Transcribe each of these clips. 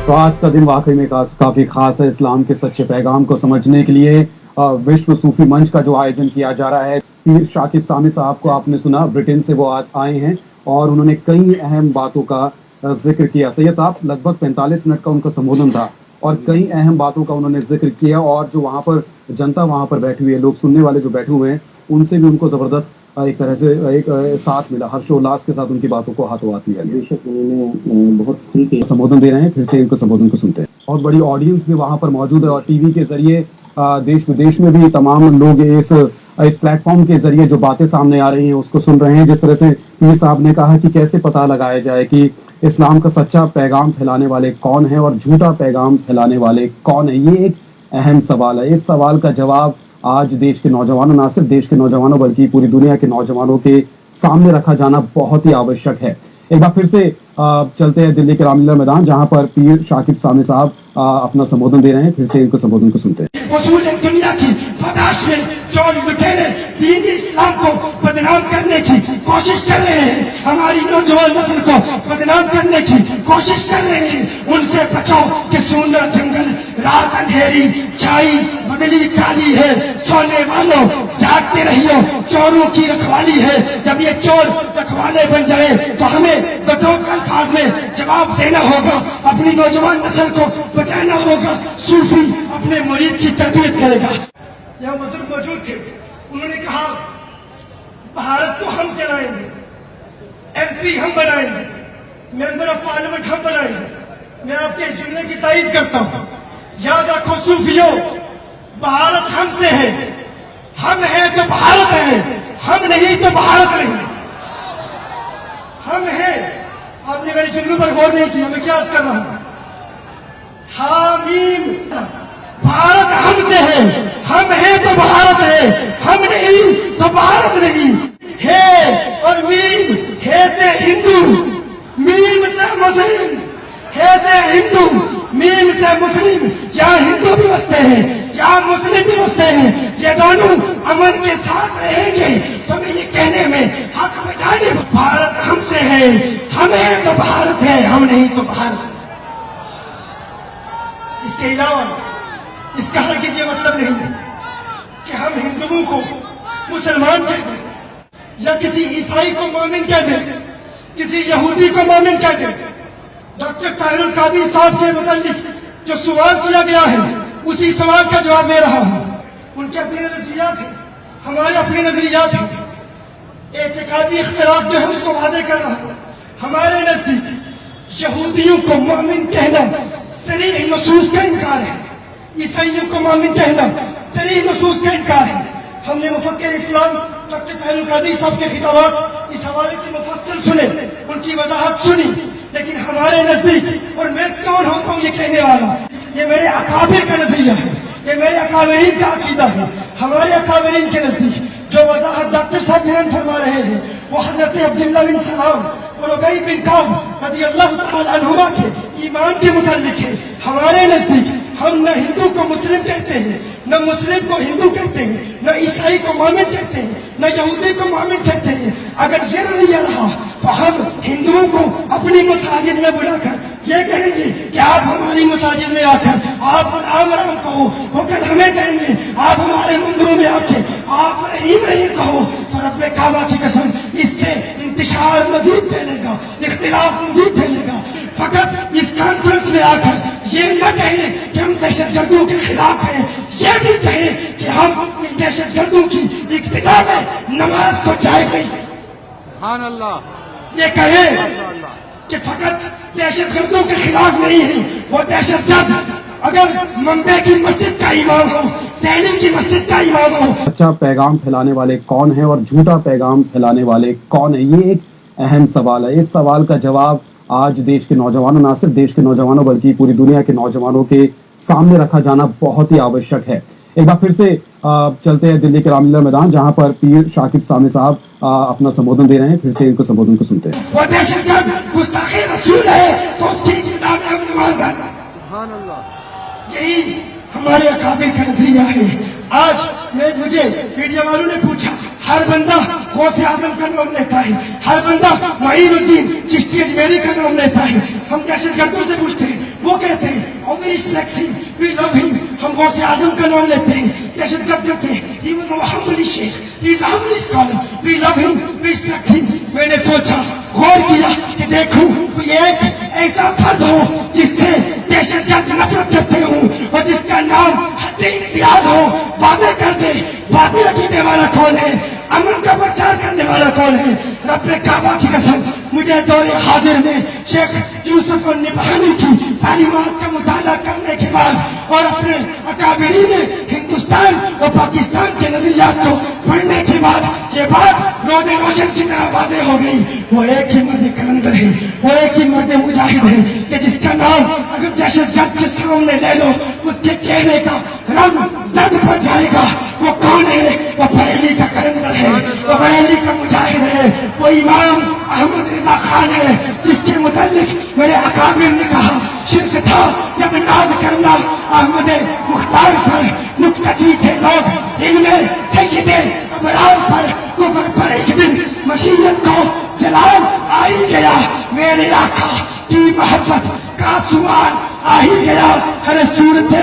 तो आज का दिन वाकई में काफी खास है। इस्लाम के सच्चे पैगाम को समझने के लिए विश्व सूफी मंच का जो आयोजन किया जा रहा है। पीर शाकिब सामी साहब को आपने सुना, ब्रिटेन से वो आए हैं और उन्होंने कई अहम बातों का जिक्र किया। सैयद साहब लगभग 45 मिनट का उनका संबोधन था और कई अहम बातों का उन्होंने जिक्र किया और जो वहाँ पर जनता वहाँ पर बैठी हुई है, लोग सुनने वाले जो बैठे हुए हैं, उनसे भी उनको जबरदस्त एक तरह से एक साथ मिला। हर्षोल्लास के साथ उनकी बातों को हाथों हाथ लिया। बेशक उन्होंने बहुत खुल के संबोधन दे रहे हैं, फिर से इनको संबोधन को सुनते हैं। बहुत बड़ी ऑडियंस भी वहाँ पर मौजूद है और टीवी के जरिए देश विदेश में भी तमाम लोग इस प्लेटफॉर्म के जरिए जो बातें सामने आ रही हैं उसको सुन रहे हैं। जिस तरह से पीर साहब ने कहा कि कैसे पता लगाया जाए कि इस्लाम का सच्चा पैगाम फैलाने वाले कौन है और झूठा पैगाम फैलाने वाले कौन है, ये एक अहम सवाल है। इस सवाल का जवाब आज देश के नौजवानों, ना सिर्फ देश के नौजवानों बल्कि पूरी दुनिया के नौजवानों के सामने रखा जाना बहुत ही आवश्यक है। एक बार फिर से चलते हैं दिल्ली के रामलीला मैदान, जहां पर पीर शाकिब सामी साहब अपना संबोधन दे रहे हैं। फिर से इनको संबोधन को सुनते हैं। दुनिया की फदाश में जो लुटेरे दीन इस्लाम को बदनाम करने की कोशिश कर रहे हैं, हमारी नौजवान नस्ल को बदनाम करने की कोशिश कर रहे हैं, उनसे बचाओ कि सोना जंगल, रात अंधेरी, छाई बदली काली है, सोने वालों जागते रहियो, चोरों की रखवाली है। जब ये चोर रखवाले बन जाए तो हमें कठोर अल्फाज में जवाब देना होगा, अपनी नौजवान नस्ल को बचाना होगा। सूफी अपने मुरीद की तरबियत करेगा। यहाँ बुजुर्ग मौजूद थे, उन्होंने कहा भारत को हम चलाएंगे, एमपी हम बनाएंगे, मेंबर ऑफ पार्लियामेंट हम बनाएंगे। मैं आपके इस जुमले की तारीफ करता हूँ। याद रखो सूफियों, भारत हमसे है, हम हैं तो भारत है, हम नहीं तो भारत नहीं। हम हैं। आपने मेरे जुमलों पर गौर नहीं किया, मैं क्या अर्ज कर रहा हूं? हामीम, भारत हमसे है, हम हैं तो भारत है, हम नहीं तो भारत नहीं। है और मीम, है से हिंदू, मीम से मुस्लिम, है से हिंदू, मीम से मुस्लिम। यहाँ हिंदू भी बसते हैं, यहाँ मुस्लिम भी बसते हैं, ये दोनों अमन के साथ रहेंगे। तो मैं ये कहने में हक बचाने, भारत हमसे है, हम हैं तो भारत है, हम नहीं तो भारत। इसके अलावा इसका हरगिज़ ये मतलब नहीं है कि हम हिंदुओं को मुसलमान कह दें या किसी ईसाई को मोमिन कह दें, किसी यहूदी को मोमिन कह दें। डॉक्टर ताहिरुल कादरी साहब के मुतालिक जो सवाल किया गया है, उसी सवाल का जवाब दे रहा हूं। उनके अपने नजरियात हैं, हमारे अपने नजरियात हैं। एतकादी इख्तिलाफ जो है उसको वाज़ेह कर रहा हूं। हमारे नजदीक यहूदियों को मोमिन कहना सरीह नसूस का इनकार है, ईसाइयों को मोमिन कहना सरीह नसूस का इनकार है। हमने मुफक्किर इस्लाम डॉक्टर ताहिरुल कादरी साहब के खिताबात इस हवाले से मुफस्सल सुने, उनकी वजाहत सुनी, लेकिन हमारे नजदीक, और मैं कौन होता हूँ ये कहने वाला, ये मेरे अकाबिर का नजरिया है, ये मेरे अकाबिरीन का अकीदा है। हमारे अकाबिरीन के नजदीक जो वजाहत डॉक्टर साहब बयान फरमा रहे हैं वो हजरत अब्दुल्लाह बिन सलाम और उबई बिन काब रज़ियल्लाहु तआला अन्हुमा के ईमान के मुताल्लिक है। हमारे नजदीक हम न हिंदू को मुस्लिम कहते हैं, न मुस्लिम को हिंदू कहते हैं, न ईसाई को मोमिन कहते हैं, न यहूदी को मोमिन कहते हैं। अगर ये रवैया रहा तो हम हिंदुओं को अपनी मसाजिद में बुलाकर ये कहेंगे कि आप हमारी मसाजिद में आकर आप राम राम कहो, वो कल हमें कहेंगे आप हमारे मंदिरों में आके आप रहीम रहीम कहो। तो रब्बे काबा की कसम, इससे इंतशार मजीद फैलेगा, इख्तिलाफ मजीद फैलेगा। फकत इस कॉन्फ्रेंस में आकर ये न कहें कि हम दहशतगर्दों के खिलाफ हैं, ये भी कहें कि हम इन दहशतगर्दों की इक्तिदा में नमाज को जायज नहीं। सुभान अल्लाह। ये कहें कि फकत दहशतगर्दों के खिलाफ नहीं है, वो दहशतगर्द अगर मुंबई की मस्जिद का इमाम हो, दिल्ली की मस्जिद का इमाम हो। सच्चा पैगाम फैलाने वाले कौन है और झूठा पैगाम फैलाने वाले कौन है, ये एक अहम सवाल है। इस सवाल का जवाब आज देश के नौजवानों, ना सिर्फ देश के नौजवानों बल्कि पूरी दुनिया के नौजवानों के सामने रखा जाना बहुत ही आवश्यक है। एक बार फिर से चलते हैं दिल्ली के रामलीला मैदान, जहां पर पीर शाकिब सामी साहब अपना संबोधन दे रहे हैं। फिर से इनको संबोधन को सुनते हैं। वो दहशतगर्द गुस्ताखे रसूल है तो उसकी किताब में हम नमाज गाना। सुभान अल्लाह। यही हमारे अकाबिर का नजरिया है। आज मुझे मीडिया वालों ने पूछा, हर बंदा गौसे आजम का नाम लेता है, हर बंदा माइनुद्दीन चिश्ती अजमेरी का नाम लेता है। हम दहशतगर्दों से पूछते हैं, वो कहते respect him, we love him. ہم غوث اعظم کا نام لیتے ہیں, دہشت گرد کرتے ہیں. He was a humble sheikh, he is a humble scholar. We love him, we respect him. میں نے سوچا, غور کیا کہ دیکھوں کوئی ایک ایسا فرد ہو جس سے دہشت گرد نفرت کرتے ہوں اور جس کا نام حد امتیاز ہو, واضح کر دے باتیں رکھنے والا کون ہے, امن کا پرچار کرنے والا کون ہے. رب کعبہ کی قسم, مجھے دور حاضر میں شیخ یوسف النبہانی کی تعلیمات کا مطالعہ کرنے کے بعد اور اپنے اکابرین ہندوستان اور پاکستان کے نظریات کو پڑھنے کے بعد یہ بات روز روشن کی طرح واضح ہو گئی. وہ ایک ہی مرد کلندر ہے, وہ ایک ہی مرد مجاہد ہے کہ جس کا نام اگر دہشت گرد کے سامنے لے لو اس کے چہرے کا رنگ زرد پڑ جائے گا. وہ کون ہے؟ وہ بریلی کا کلندر ہے, وہ بریلی کا مجاہد ہے, وہ امام احمد رضا خان ہے جس کے متعلق میرے اکابر نے کہا شرک تھا جب ناز کرنا احمد مختار پر, نکتچی تھے لوگ علم سید ابرار پر, کفر پر ایک دن مشیت کو جلال آ ہی گیا. میرے آقا کی محبت کا سوال آ ہی گیا. ہر صورت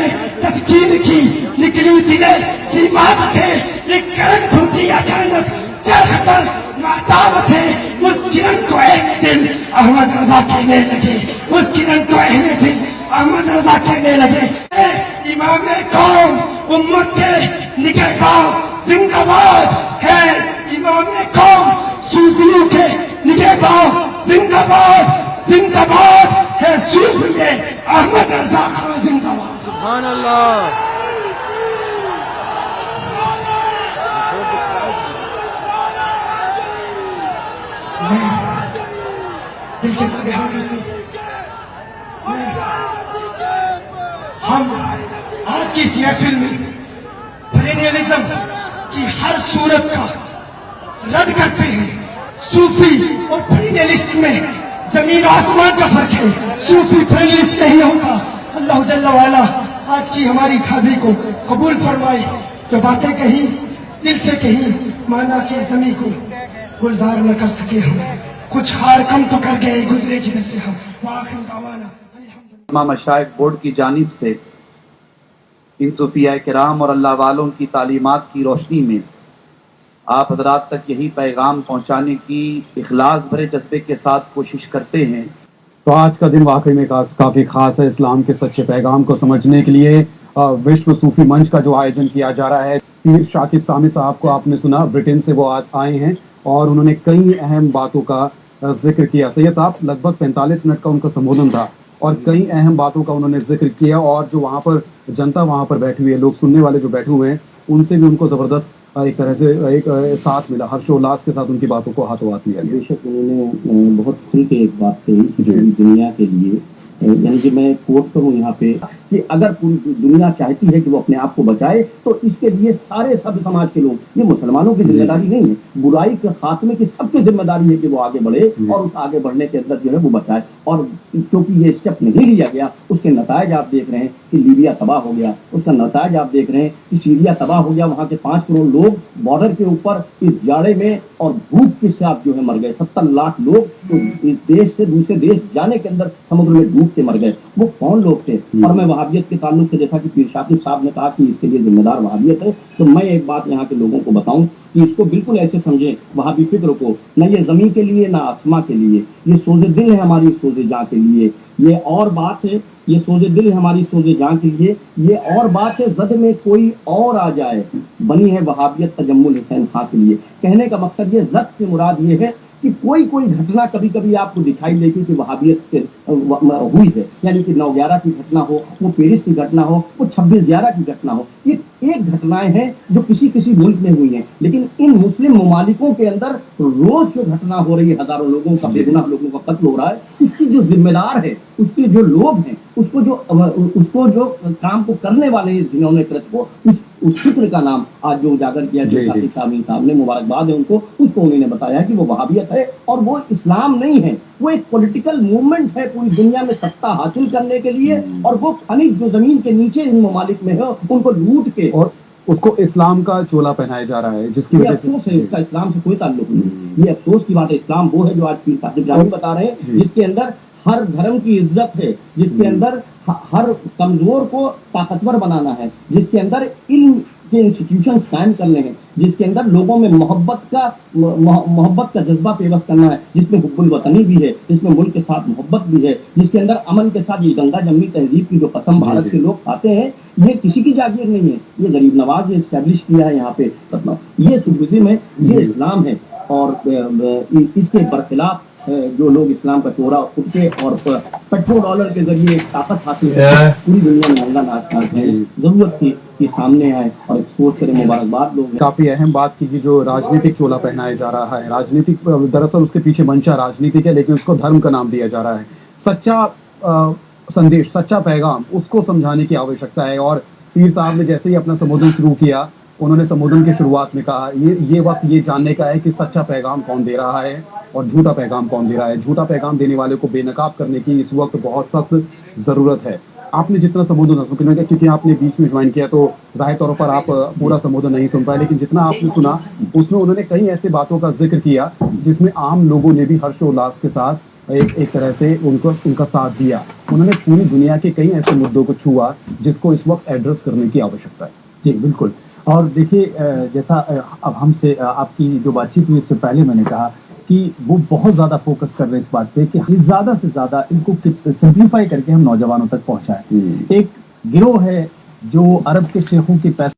تسکین کی نکلی دلے سیمات سے ایک کرن پھوٹی اچانک چرخ پر مہتاب سے. اس کرن کو اہل دل احمد رضا کہنے لگے, اس کرن کو اہل دل احمد رضا کہنے لگے. اے امام قوم, امت کے نگہبان زندہ باد ہے. امام قوم, صوفیوں کے نگہبان زندہ باد, زندہ باد ہے. صوفی احمد رضا خان زندہ باد. سبحان اللہ. دل کے تابع ہم آج کی اس محفل میں پرینیلزم کی ہر صورت کا رد کرتے ہیں. صوفی اور پرینیلسٹ میں زمین و آسمان کا فرق ہے. صوفی پرینیلسٹ نہیں ہوتا. اللہ جل وعلا آج کی ہماری حاضری کو قبول فرمائے. جو باتیں کہیں دل سے کہیں, مانا کہ زمین کو گلزار نہ کر سکے ہم, کچھ ہار کم تو کر گئے گزرے جدھر سے ہم. وآخر دعوانا تمام مشائخ بورڈ کی جانب سے ان صوفیاء کرام اور اللہ والوں کی تعلیمات کی روشنی میں آپ حضرات تک یہی پیغام پہنچانے کی اخلاص بھرے جذبے کے ساتھ کوشش کرتے ہیں. تو آج کا دن واقعی میں کافی خاص ہے. اسلام کے سچے پیغام کو سمجھنے کے لیے وشو صوفی منچ کا جو آیوجن کیا جا رہا ہے. پیر شاکب سامی صاحب کو آپ نے سنا, برٹن سے وہ آئے ہیں اور انہوں نے کئی اہم باتوں کا ذکر کیا. سید صاحب لگ بھگ 45 منٹ کا ان کا سمبودھن تھا اور کئی اہم باتوں کا انہوں نے ذکر کیا, اور جو وہاں پر جنتا وہاں پر بیٹھی ہوئی ہے, لوگ سننے والے جو بیٹھے ہوئے ہیں, ان سے بھی ان کو زبردست ایک طرح سے ایک ساتھ ملا. ہرش و الاس کے ساتھ ان کی باتوں کو ہاتھوں ہاتھ لیا. بے شک انہوں نے بہت کھل کے ایک بات کہی دنیا کے لیے, یعنی کہ میں کوٹ کروں یہاں پہ کہ اگر پوری دنیا چاہتی ہے کہ وہ اپنے آپ کو بچائے تو اس کے لیے سارے سب سماج کے لوگ, یہ مسلمانوں کی ذمہ داری نہیں ہے, برائی کے خاتمے کی سب کی ذمہ داری ہے کہ وہ آگے بڑھے اور اس آگے بڑھنے کے اندر جو ہے وہ بچائے. اور چونکہ یہ اسٹیپ نہیں لیا گیا, اس کے نتائج آپ دیکھ رہے ہیں کہ لیبیا تباہ ہو گیا, اس کا نتائج آپ دیکھ رہے ہیں کہ سیریا تباہ ہو گیا. وہاں کے 5 کروڑ لوگ بارڈر کے اوپر اس جاڑے میں اور بھوک کے ساتھ جو ہے مر گئے. 70 لاکھ لوگ اس دیش سے دوسرے دیش جانے کے اندر سمندر میں ڈوب کے مر گئے. وہ کون لوگ تھے؟ اور میں وہابیت کے تعلق سے, جیسا کہ پیر شاکب صاحب نے کہا کہ اس کے لیے ذمہ دار وہابیت ہے, تو میں ایک بات یہاں کے لوگوں کو بتاؤں کہ اس کو بالکل ایسے سمجھیں وہابی فکر کو, نہ یہ زمین کے لیے نہ آسماں کے لیے, یہ سوز دل ہے ہماری سوز جاں کے لیے. یہ اور بات ہے, یہ سوز دل ہے ہماری سوز جاں کے لیے. یہ اور بات ہے زد میں کوئی اور آ جائے, بنی ہے وہابیت تجمل حسین خاں کے لیے. کہنے کا مقصد یہ زد سے مراد یہ ہے کہ کوئی گھٹنا کبھی کبھی آپ کو دکھائی دیتی کہ وہابیت سے ہوئی ہے, یعنی کہ 9/11 کی گھٹنا ہو, وہ پیرس کی گھٹنا ہو, وہ 26/11 کی گھٹنا ہو, یہ ایک گھٹنائیں ہیں جو کسی ملک میں ہوئی ہیں. لیکن ان مسلم ممالکوں کے اندر روز جو گھٹنا ہو رہی ہے, ہزاروں لوگوں کا, بے گناہ لوگوں کا قتل ہو رہا ہے, اس کی جو ذمہ دار ہے, اس کے جو لوگ ہیں, اس کو جو کام کو کرنے والے ہیں, جنہوں نے اس فکر کا نام آج جو اجاگر کیا صاحب نے, مبارکباد ہے ان کو. اس کو انہوں نے بتایا کہ وہ وہابیت ہے اور وہ اسلام نہیں ہے, وہ ایک پولیٹیکل موومنٹ ہے پوری دنیا میں سطح حاصل کرنے کے لیے, اور وہ خنیج جو زمین کے نیچے ان ممالک میں ہے ان کو لوٹ کے اور اس کو اسلام کا چولا پہنایا جا رہا ہے, جس کی وجہ سے افسوس ہے. اس کا اسلام سے کوئی تعلق نہیں. یہ افسوس کی بات ہے. اسلام وہ ہے جو آج پیر صاحب جانی بتا رہے ہیں, جس کے اندر हर धर्म की इज्जत है, जिसके अंदर हर कमजोर को ताकतवर बनाना है, जिसके अंदर इल्म के इंस्टीट्यूशन कायम करने हैं, जिसके अंदर लोगों में मोहब्बत का जज्बा पेवस करना है, जिसमें हुब्बुल वतनी भी है, जिसमें मुल्क के साथ मोहब्बत भी है, जिसके अंदर अमन के साथ ये गंगा जमनी तहजीब की जो कसम भारत के लोग खाते हैं, ये किसी की जागीर नहीं है, ये गरीब नवाज ने एस्टैब्लिश किया है यहाँ पे। ये सूफीज़्म है, ये इस्लाम है, और इसके बरखिलाफ जो लोग इस्लाम का चोरा उठके और पेट्रोल डॉलर के जरिए ताकत हासिल करके पूरी दुनिया में नंगा नाच करते हैं, जरूरत थी कि सामने आए और एक्सपोज करें। मुबारकबाद लोग। काफी अहम बात की कि जो राजनीतिक चोला पहनाया जा रहा है, राजनीतिक दरअसल उसके पीछे मंशा राजनीतिक है, लेकिन उसको धर्म का नाम दिया जा रहा है। सच्चा संदेश, सच्चा पैगाम, उसको समझाने की आवश्यकता है। और पीर साहब ने जैसे ही अपना संबोधन शुरू किया, उन्होंने संबोधन की शुरुआत में कहा ये वक्त ये जानने का है कि सच्चा पैगाम कौन दे रहा है और झूठा पैगाम कौन दे रहा है। झूठा पैगाम देने वाले को बेनकाब करने की इस वक्त बहुत सख्त जरूरत है। आपने जितना संबोधन सुना, क्योंकि आपने बीच में ज्वाइन किया तो जाहिर तौर पर आप पूरा संबोधन नहीं सुन पाए, लेकिन जितना आपने सुना उसमें उन्होंने कई ऐसी बातों का जिक्र किया जिसमें आम लोगों ने भी हर्षोल्लास के साथ एक तरह से उनका साथ दिया। उन्होंने पूरी दुनिया के कई ऐसे मुद्दों को छुआ जिसको इस वक्त एड्रेस करने की आवश्यकता है। जी बिल्कुल। और देखिए, जैसा अब हमसे आपकी जो बातचीत हुई उससे पहले मैंने कहा कि वो बहुत ज़्यादा फोकस कर रहे हैं इस बात पे कि ज़्यादा से ज़्यादा इनको सिंप्लीफाई करके हम नौजवानों तक पहुंचाएं। एक गिरोह है जो अरब के शेखों के पैसे